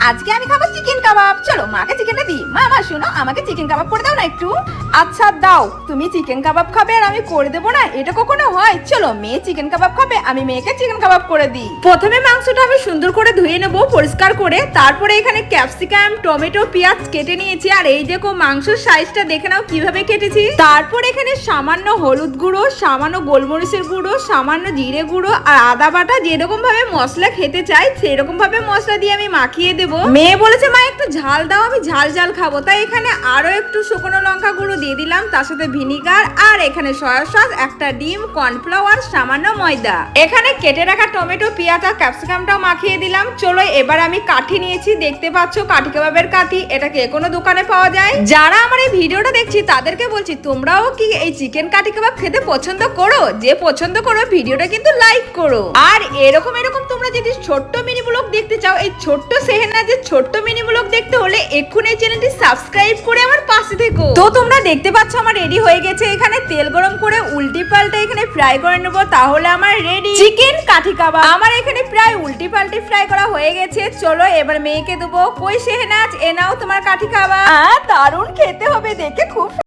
আজকে আমি খাবো চিকেন কাবাব। চলো মাকে চিকেনটা দিই। মা শোনো, আমাকে চিকেন কাবাব করে দাও না একটু। আচ্ছা দাও, তুমি চিকেন কাবাব খাবে আর আমি করে দেবো না, এটা কখনো হয়? চলো মেয়ে চিকেন কাবাব খাবে, আমি মেয়েকে চিকেন কাবাব করে দিই। প্রথমে মাংসটা আমি সুন্দর করে ধুয়ে নেবো পরিষ্কার করে, তারপরে এখানে ক্যাপসিকাম, টমেটো, পেঁয়াজ কেটে নিয়েছি। আর এই দেখো মাংসের সাইজটা দেখে নাও কিভাবে কেটেছি। তারপর এখানে সামান্য হলুদ গুঁড়ো, সামান্য গোলমরিচের গুঁড়ো, সামান্য জিরে গুঁড়ো আর আদা বাটা, যেরকম ভাবে মশলা খেতে চাই সেরকম ভাবে মশলা দিয়ে আমি মাখিয়ে দেবো। মেয়ে বলেছে মা একটু ঝাল দাও, আমি ঝাল ঝাল খাবো, তাই এখানে আরো একটু শুকনো লঙ্কা গুঁড়ো দিয়ে দিলাম, তার সাথে ভিনিগার আর এখানে সয়া সস, একটা ডিম, কর্নফ্লাওয়ার, সামান্য ময়দা। এখানে কেটে রাখা টমেটো, পেঁয়াজ আর ক্যাপসিকামটাও মাখিয়ে দিলাম। চলো এবার আমি কাঠি নিয়েছি, দেখতে পাচ্ছ কাঠি কাবাবের কাঠি, এটা যে কোনো দোকানে পাওয়া যায়। যারা আমার এই ভিডিওটা দেখছি তাদেরকে বলছি তোমরাও কি এই চিকেন কাঠি কাবাব খেতে পছন্দ করো? যে পছন্দ করো ভিডিওটা কিন্তু লাইক করো। আর এরকম তোমরা যদি ছোট্ট মিনি ব্লগ দেখতে চাও, এই ছোট্ট সেহেনাজের ছোট্ট মিনি ব্লগ দেখতে হলে এক্ষুনি এই চ্যানেলটি সাবস্ক্রাইব করে আমার পাশে থেকো। তো তোমরা দেখতে পাচ্ছ আমার রেডি হয়ে গেছে। এখানে তেল গরম করে উল্টি পাল্টে এখানে ফ্রাই করে নেবো, তাহলে আমার রেডি চিকেন কাঠি কাবাব। আমার এখানে প্রায় উল্টি পাল্টি ফ্রাই করা হয়ে গেছে। চলো এবার মেয়েকে দেবো। কই সেহেনাজ, এ নাও তোমার কাঠি কাবাব। দারুণ খেতে হবে, দেখে খুব